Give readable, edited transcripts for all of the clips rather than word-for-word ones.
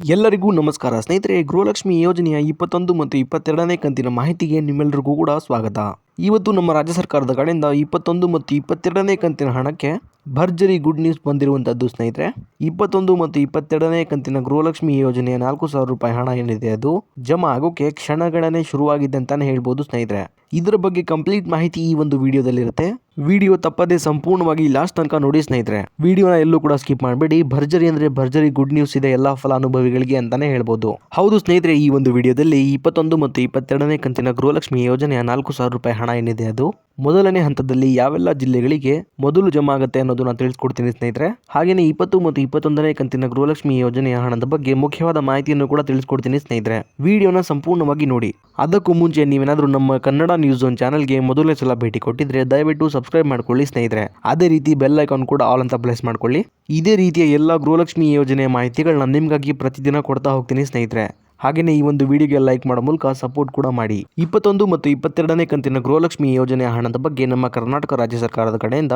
ಎಲ್ಲರಿಗೂ ನಮಸ್ಕಾರ ಸ್ನೇಹಿತರೆ. ಗೃಹಲಕ್ಷ್ಮಿ ಯೋಜನೆಯ 21 ಮತ್ತು 22ನೇ ಕಂತಿನ ಮಾಹಿತಿಗೆ ನಿಮ್ಮೆಲ್ಲರಿಗೂ ಕೂಡ ಸ್ವಾಗತ. ಇವತ್ತು ನಮ್ಮ ರಾಜ್ಯ ಸರ್ಕಾರದ ಕಡೆಯಿಂದ 21 ಮತ್ತು 22ನೇ ಕಂತಿನ ಹಣಕ್ಕೆ ಭರ್ಜರಿ ಗುಡ್ ನ್ಯೂಸ್ ಬಂದಿರುವಂಥದ್ದು ಸ್ನೇಹಿತರೆ. 21 ಮತ್ತು 22ನೇ ಕಂತಿನ ಗೃಹಲಕ್ಷ್ಮಿ ಯೋಜನೆಯ 4,000 ರೂಪಾಯಿ ಹಣ ಏನಿದೆ ಅದು ಜಮಾ ಆಗೋಕೆ ಕ್ಷಣಗಣನೆ ಶುರುವಾಗಿದೆ ಅಂತಾನೆ ಹೇಳ್ಬೋದು ಸ್ನೇಹಿತರೆ. ಇದರ ಬಗ್ಗೆ ಕಂಪ್ಲೀಟ್ ಮಾಹಿತಿ ಈ ಒಂದು ವಿಡಿಯೋದಲ್ಲಿರುತ್ತೆ. ವಿಡಿಯೋ ತಪ್ಪದೆ ಸಂಪೂರ್ಣವಾಗಿ ಲಾಸ್ಟ್ ತನಕ ನೋಡಿ ಸ್ನೇಹಿತರೆ. ವಿಡಿಯೋನ ಎಲ್ಲೂ ಕೂಡ ಸ್ಕಿಪ್ ಮಾಡಬೇಡಿ. ಭರ್ಜರಿ ಅಂದ್ರೆ ಭರ್ಜರಿ ಗುಡ್ ನ್ಯೂಸ್ ಇದೆ ಎಲ್ಲಾ ಫಲಾನುಭವಿಗಳಿಗೆ ಅಂತಾನೆ ಹೇಳ್ಬೋದು. ಹೌದು ಸ್ನೇಹಿತರೆ, ಈ ಒಂದು ವಿಡಿಯೋದಲ್ಲಿ 21 ಮತ್ತು 22ನೇ ಕಂತಿನ ಗೃಹಲಕ್ಷ್ಮಿ ಯೋಜನೆಯ 4,000 ರೂಪಾಯಿ ಹಣ ಏನಿದೆ ಅದು ಮೊದಲನೇ ಹಂತದಲ್ಲಿ ಯಾವೆಲ್ಲ ಜಿಲ್ಲೆಗಳಿಗೆ ಮೊದಲು ಜಮಾ ಆಗುತ್ತೆ ಅನ್ನೋದನ್ನ ತಿಳಿಸ್ಕೊಡ್ತೀನಿ ಸ್ನೇಹಿತರೆ. ಹಾಗೇನೆ 20 ಮತ್ತು 21ನೇ ಕಂತಿನ ಗೃಹಲಕ್ಷ್ಮಿ ಯೋಜನೆಯ ಹಣದ ಬಗ್ಗೆ ಮುಖ್ಯವಾದ ಮಾಹಿತಿಯನ್ನು ಕೂಡ ತಿಳಿಸ್ಕೊಡ್ತೀನಿ ಸ್ನೇಹಿತರೆ. ವಿಡಿಯೋನ ಸಂಪೂರ್ಣವಾಗಿ ನೋಡಿ. ಅದಕ್ಕೂ ಮುಂಚೆ ನೀವೇನಾದ್ರೂ ನಮ್ಮ ಕನ್ನಡ ನ್ಯೂಸ್ ಝೋನ್ ಚಾನಲ್ಗೆ ಮೊದಲನೇ ಸಲ ಭೇಟಿ ಕೊಟ್ಟಿದ್ರೆ ದಯವಿಟ್ಟು ಸಬ್ಸ್ಕ್ರೈಬ್ ಮಾಡ್ಕೊಳ್ಳಿ ಸ್ನೇಹಿತರೆ. ಅದೇ ರೀತಿ ಬೆಲ್ ಐಕಾನ್ ಕೂಡ ಆಲ್ ಅಂತ ಪ್ರೆಸ್ ಮಾಡ್ಕೊಳ್ಳಿ. ಇದೇ ರೀತಿಯ ಎಲ್ಲ ಗೃಹಲಕ್ಷ್ಮಿ ಯೋಜನೆಯ ಮಾಹಿತಿಗಳನ್ನ ನಿಮ್ಗಾಗಿ ಪ್ರತಿದಿನ ಕೊಡ್ತಾ ಹೋಗ್ತೀನಿ ಸ್ನೇಹಿತರೆ. ಹಾಗೆಯೇ ಈ ಒಂದು ವಿಡಿಯೋಗೆ ಲೈಕ್ ಮಾಡೋ ಮೂಲಕ ಸಪೋರ್ಟ್ ಕೂಡ ಮಾಡಿ. 21 ಮತ್ತು 22ನೇ ಕಂತಿನ ಗೃಹಲಕ್ಷ್ಮಿ ಯೋಜನೆಯ ಹಣದ ಬಗ್ಗೆ ನಮ್ಮ ಕರ್ನಾಟಕ ರಾಜ್ಯ ಸರ್ಕಾರದ ಕಡೆಯಿಂದ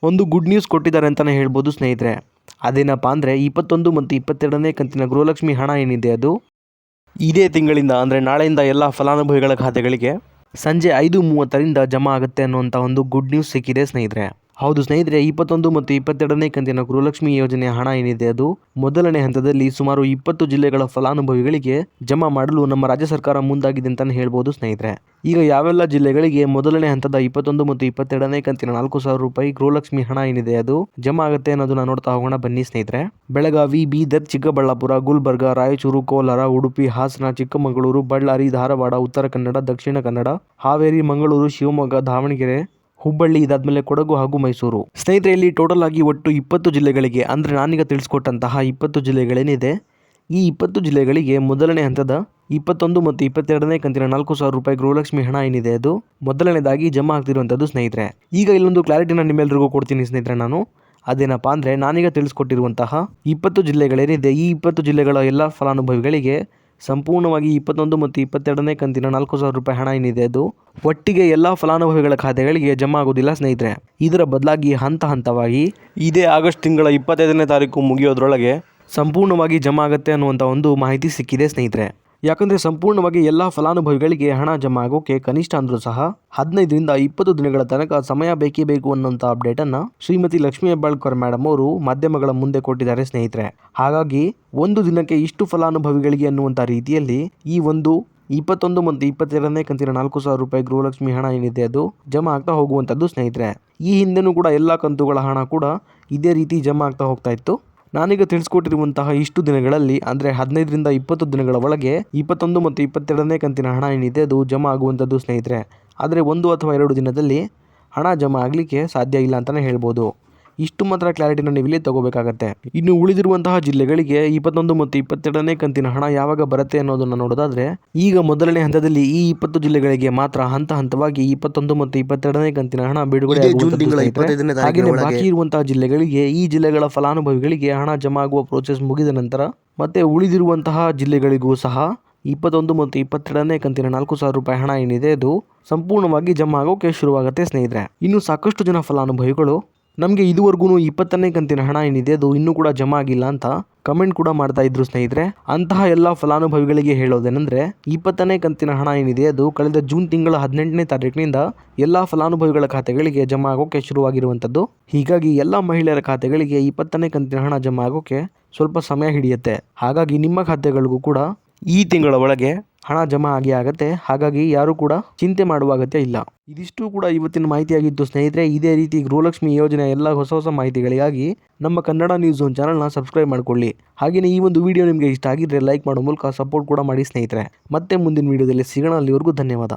ಒಂದು ಗುಡ್ ನ್ಯೂಸ್ ಕೊಟ್ಟಿದ್ದಾರೆ ಅಂತಾನೆ ಹೇಳ್ಬೋದು ಸ್ನೇಹಿತರೆ. ಅದೇನಪ್ಪಾ ಅಂದ್ರೆ 21 ಮತ್ತು 22ನೇ ಕಂತಿನ ಗೃಹಲಕ್ಷ್ಮಿ ಹಣ ಏನಿದೆ ಅದು ಇದೇ ತಿಂಗಳಿಂದ ಅಂದರೆ ನಾಳೆಯಿಂದ ಎಲ್ಲ ಫಲಾನುಭವಿಗಳ ಖಾತೆಗಳಿಗೆ ಸಂಜೆ 5:30ರಿಂದ ಜಮಾ ಆಗುತ್ತೆ ಅನ್ನುವಂಥ ಒಂದು ಗುಡ್ ನ್ಯೂಸ್ ಸಿಕ್ಕಿದೆ ಸ್ನೇಹಿತರೆ. ಹೌದು ಸ್ನೇಹಿತರೆ, 21 ಮತ್ತು 22ನೇ ಕಂತಿನ ಗೃಹಲಕ್ಷ್ಮಿ ಯೋಜನೆಯ ಹಣ ಏನಿದೆ ಅದು ಮೊದಲನೇ ಹಂತದಲ್ಲಿ ಸುಮಾರು 20 ಜಿಲ್ಲೆಗಳ ಫಲಾನುಭವಿಗಳಿಗೆ ಜಮಾ ಮಾಡಲು ನಮ್ಮ ರಾಜ್ಯ ಸರ್ಕಾರ ಮುಂದಾಗಿದೆ ಅಂತಾನೆ ಹೇಳ್ಬೋದು ಸ್ನೇಹಿತರೆ. ಈಗ ಯಾವೆಲ್ಲ ಜಿಲ್ಲೆಗಳಿಗೆ ಮೊದಲನೇ ಹಂತದ 21 ಮತ್ತು 22ನೇ ಕಂತಿನ 4,000 ರೂಪಾಯಿ ಗೃಹಲಕ್ಷ್ಮಿ ಹಣ ಏನಿದೆ ಅದು ಜಮಾ ಆಗುತ್ತೆ ಅನ್ನೋದನ್ನ ನೋಡ್ತಾ ಹೋಗೋಣ ಬನ್ನಿ ಸ್ನೇಹಿತರೆ. ಬೆಳಗಾವಿ, ಬೀದರ್, ಚಿಕ್ಕಬಳ್ಳಾಪುರ, ಗುಲ್ಬರ್ಗ, ರಾಯಚೂರು, ಕೋಲಾರ, ಉಡುಪಿ, ಹಾಸನ, ಚಿಕ್ಕಮಗಳೂರು, ಬಳ್ಳಾರಿ, ಧಾರವಾಡ, ಉತ್ತರ ಕನ್ನಡ, ದಕ್ಷಿಣ ಕನ್ನಡ, ಹಾವೇರಿ, ಮಂಗಳೂರು, ಶಿವಮೊಗ್ಗ, ದಾವಣಗೆರೆ, ಹುಬ್ಬಳ್ಳಿ, ಇದಾದ್ಮೇಲೆ ಕೊಡಗು ಹಾಗೂ ಮೈಸೂರು. ಸ್ನೇಹಿತರೆ, ಇಲ್ಲಿ ಟೋಟಲ್ ಆಗಿ ಒಟ್ಟು 20 ಜಿಲ್ಲೆಗಳಿಗೆ ಅಂದರೆ ನಾನೀಗ ತಿಳಿಸ್ಕೊಟ್ಟಂತಹ 20 ಜಿಲ್ಲೆಗಳೇನಿದೆ ಈ 20 ಜಿಲ್ಲೆಗಳಿಗೆ ಮೊದಲನೇ ಹಂತದ 21 ಮತ್ತು 22ನೇ ಕಂತಿನ 4,000 ರೂಪಾಯಿ ಗೃಹಲಕ್ಷ್ಮಿ ಹಣ ಏನಿದೆ ಅದು ಮೊದಲನೇದಾಗಿ ಜಮಾ ಆಗ್ತಿರುವಂಥದ್ದು ಸ್ನೇಹಿತರೆ. ಈಗ ಇಲ್ಲೊಂದು ಕ್ಲಾರಿಟಿನ ನಿಮ್ಮೆಲ್ಲರಿಗೂ ಕೊಡ್ತೀನಿ ಸ್ನೇಹಿತರೆ ನಾನು. ಅದೇನಪ್ಪಾ ಅಂದರೆ ನಾನೀಗ ತಿಳಿಸ್ಕೊಟ್ಟಿರುವಂತಹ 20 ಜಿಲ್ಲೆಗಳೇನಿದೆ ಈ 20 ಜಿಲ್ಲೆಗಳ ಎಲ್ಲ ಫಲಾನುಭವಿಗಳಿಗೆ ಸಂಪೂರ್ಣವಾಗಿ 21 ಮತ್ತು 22ನೇ ಕಂತಿನ 4,000 ರೂಪಾಯಿ ಹಣ ಏನಿದೆ ಅದು ಒಟ್ಟಿಗೆ ಎಲ್ಲ ಫಲಾನುಭವಿಗಳ ಖಾತೆಗಳಿಗೆ ಜಮಾ ಆಗೋದಿಲ್ಲ ಸ್ನೇಹಿತರೆ. ಇದರ ಬದಲಾಗಿ ಹಂತ ಹಂತವಾಗಿ ಇದೇ ಆಗಸ್ಟ್ ತಿಂಗಳ 25ನೇ ತಾರೀಕು ಮುಗಿಯೋದ್ರೊಳಗೆ ಸಂಪೂರ್ಣವಾಗಿ ಜಮಾ ಆಗುತ್ತೆ ಅನ್ನುವಂಥ ಒಂದು ಮಾಹಿತಿ ಸಿಕ್ಕಿದೆ ಸ್ನೇಹಿತರೆ. ಯಾಕಂದರೆ ಸಂಪೂರ್ಣವಾಗಿ ಎಲ್ಲ ಫಲಾನುಭವಿಗಳಿಗೆ ಹಣ ಜಮಾ ಆಗೋಕೆ ಕನಿಷ್ಠ ಅಂದರೂ ಸಹ 15ರಿಂದ 20 ದಿನಗಳ ತನಕ ಸಮಯ ಬೇಕೇ ಬೇಕು ಅನ್ನೋಂಥ ಅಪ್ಡೇಟನ್ನು ಶ್ರೀಮತಿ ಲಕ್ಷ್ಮೀ ಹೆಬ್ಬಾಳ್ಕರ್ ಮೇಡಮ್ ಅವರು ಮಾಧ್ಯಮಗಳ ಮುಂದೆ ಕೊಟ್ಟಿದ್ದಾರೆ ಸ್ನೇಹಿತರೆ. ಹಾಗಾಗಿ ಒಂದು ದಿನಕ್ಕೆ ಇಷ್ಟು ಫಲಾನುಭವಿಗಳಿಗೆ ಅನ್ನುವಂಥ ರೀತಿಯಲ್ಲಿ ಈ ಒಂದು 21 ಮತ್ತು 22ನೇ ಕಂತಿನ 4,000 ರೂಪಾಯಿ ಗೃಹಲಕ್ಷ್ಮಿ ಹಣ ಏನಿದೆ ಅದು ಜಮಾ ಆಗ್ತಾ ಹೋಗುವಂಥದ್ದು ಸ್ನೇಹಿತರೆ. ಈ ಹಿಂದೆನೂ ಕೂಡ ಎಲ್ಲ ಕಂತುಗಳ ಹಣ ಕೂಡ ಇದೇ ರೀತಿ ಜಮಾ ಆಗ್ತಾ ಹೋಗ್ತಾ ಇತ್ತು. ನಾನೀಗ ತಿಳಿಸ್ಕೊಟ್ಟಿರುವಂತಹ ಇಷ್ಟು ದಿನಗಳಲ್ಲಿ ಅಂದರೆ 15ರಿಂದ 20 ದಿನಗಳ ಒಳಗೆ 21 ಮತ್ತು 22ನೇ ಕಂತಿನ ಹಣ ಏನಿದೆ ಅದು ಜಮಾ ಆಗುವಂಥದ್ದು ಸ್ನೇಹಿತರೆ. ಆದರೆ 1 ಅಥವಾ 2 ದಿನದಲ್ಲಿ ಹಣ ಜಮಾ ಆಗಲಿಕ್ಕೆ ಸಾಧ್ಯ ಇಲ್ಲ ಅಂತಲೇ ಹೇಳ್ಬೋದು. ಇಷ್ಟು ಮಾತ್ರ ಕ್ಲಾರಿಟಿನ ನೀವು ಇಲ್ಲಿ ತಗೋಬೇಕಾಗತ್ತೆ. ಇನ್ನು ಉಳಿದಿರುವಂತಹ ಜಿಲ್ಲೆಗಳಿಗೆ 21 ಮತ್ತು 22ನೇ ಕಂತಿನ ಹಣ ಯಾವಾಗ ಬರುತ್ತೆ ಅನ್ನೋದನ್ನು ನೋಡೋದಾದ್ರೆ ಈಗ ಮೊದಲನೇ ಹಂತದಲ್ಲಿ ಈ 20 ಜಿಲ್ಲೆಗಳಿಗೆ ಮಾತ್ರ ಹಂತ ಹಂತವಾಗಿ 21 ಮತ್ತು 22ನೇ ಕಂತಿನ ಹಣ ಬಿಡುಗಡೆ ಹಾಗೆಯೇ ಬಾಕಿ ಇರುವಂತಹ ಜಿಲ್ಲೆಗಳಿಗೆ ಈ ಜಿಲ್ಲೆಗಳ ಫಲಾನುಭವಿಗಳಿಗೆ ಹಣ ಜಮಾ ಆಗುವ ಪ್ರೋಸೆಸ್ ಮುಗಿದ ನಂತರ ಮತ್ತೆ ಉಳಿದಿರುವಂತಹ ಜಿಲ್ಲೆಗಳಿಗೂ ಸಹ 21 ಮತ್ತು 22ನೇ ಕಂತಿನ 4,000 ರೂಪಾಯಿ ಹಣ ಏನಿದೆ ಅದು ಸಂಪೂರ್ಣವಾಗಿ ಜಮಾ ಆಗೋಕೆ ಶುರುವಾಗುತ್ತೆ ಸ್ನೇಹಿತರೆ. ಇನ್ನು ಸಾಕಷ್ಟು ಜನ ಫಲಾನುಭವಿಗಳು ನಮಗೆ ಇದುವರೆಗೂ 20ನೇ ಕಂತಿನ ಹಣ ಏನಿದೆ ಅದು ಇನ್ನೂ ಕೂಡ ಜಮಾ ಆಗಿಲ್ಲ ಅಂತ ಕಮೆಂಟ್ ಕೂಡ ಮಾಡ್ತಾ ಇದ್ರು ಸ್ನೇಹಿತರೆ. ಅಂತಹ ಎಲ್ಲ ಫಲಾನುಭವಿಗಳಿಗೆ ಹೇಳೋದೇನೆಂದ್ರೆ 20ನೇ ಕಂತಿನ ಹಣ ಏನಿದೆ ಅದು ಕಳೆದ ಜೂನ್ ತಿಂಗಳ 18ನೇ ತಾರೀಕಿನಿಂದ ಎಲ್ಲ ಫಲಾನುಭವಿಗಳ ಖಾತೆಗಳಿಗೆ ಜಮಾ ಆಗೋಕೆ ಶುರುವಾಗಿರುವಂಥದ್ದು. ಹೀಗಾಗಿ ಎಲ್ಲ ಮಹಿಳೆಯರ ಖಾತೆಗಳಿಗೆ 20ನೇ ಕಂತಿನ ಹಣ ಜಮಾ ಆಗೋಕೆ ಸ್ವಲ್ಪ ಸಮಯ ಹಿಡಿಯುತ್ತೆ. ಹಾಗಾಗಿ ನಿಮ್ಮ ಖಾತೆಗಳಿಗೂ ಕೂಡ ಈ ತಿಂಗಳ ಒಳಗೆ ಹಣ ಜಮಾ ಆಗುತ್ತೆ. ಹಾಗಾಗಿ ಯಾರು ಕೂಡ ಚಿಂತೆ ಮಾಡುವ ಅಗತ್ಯ ಇಲ್ಲ. ಇದಿಷ್ಟು ಕೂಡ ಇವತ್ತಿನ ಮಾಹಿತಿಯಾಗಿತ್ತು ಸ್ನೇಹಿತರೆ. ಇದೇ ರೀತಿ ಗೃಹಲಕ್ಷ್ಮಿ ಯೋಜನೆಯ ಎಲ್ಲ ಹೊಸ ಮಾಹಿತಿಗಳಿಗಾಗಿ ನಮ್ಮ ಕನ್ನಡ ನ್ಯೂಸ್ ಝೋನ್ ಚಾನಲ್ನ ಸಬ್ಸ್ಕ್ರೈಬ್ ಮಾಡ್ಕೊಳ್ಳಿ. ಹಾಗೆಯೇ ಈ ಒಂದು ವಿಡಿಯೋ ನಿಮಗೆ ಇಷ್ಟ ಆಗಿದ್ರೆ ಲೈಕ್ ಮಾಡೋ ಮೂಲಕ ಸಪೋರ್ಟ್ ಕೂಡ ಮಾಡಿ ಸ್ನೇಹಿತರೆ. ಮತ್ತೆ ಮುಂದಿನ ವಿಡಿಯೋದಲ್ಲಿ ಸಿಗೋಣ. ಅಲ್ಲಿವರೆಗೂ ಧನ್ಯವಾದ.